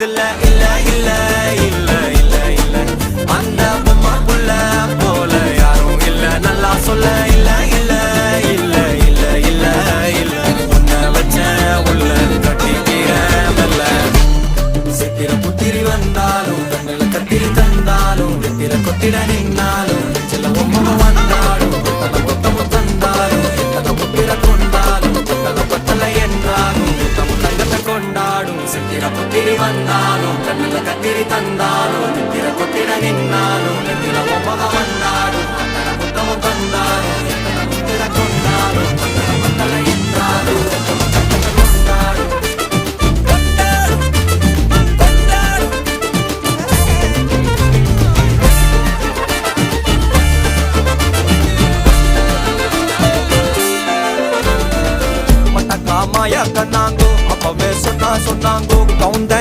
பக்கத்துல இல்ல இல்ல இல்ல இல்ல இல்ல அந்த பொம்மை புள்ள போல யாரும் இல்ல நல்லா சொல்ல இல்ல இல்ல இல்ல இல்ல இல்ல இல்ல உன்னை வச்ச உள்ள கட்டிக்கிற மெல்ல சித்திர புத்திரி வந்தாலும் கண்ணுல கத்திரி தந்தாலும் வெத்திர கொத்திட நின்னாலும் சில பொம்மை வந்தாலும் கொத்தல கொத்தமும் தந்தாலும் எத்தனை புத்திர கொண்டாலும் கொத்தல கொத்தல என்றாலும் கொத்தமும் தங்கத்தை கொண்டாடும் சித்திர புத்திரி வந்தாலும் கண்ணுல கத்திரி தந்தாலும் வெத்திர கொத்திட நின்னாலும் வெத்திர பொம்மை வந்தாலும் கொத்தல கொத்தமும் தந்தாலும் எத்தனை புத்திர கொண்டாலும் கொத்தல கொத்தல என்றாலும் கொத்தமும் தங்கத்தை கொண்டாடும் மாயா கண்ணாங்கோ அப்பவே சொன்னாங்கோ கவுந்த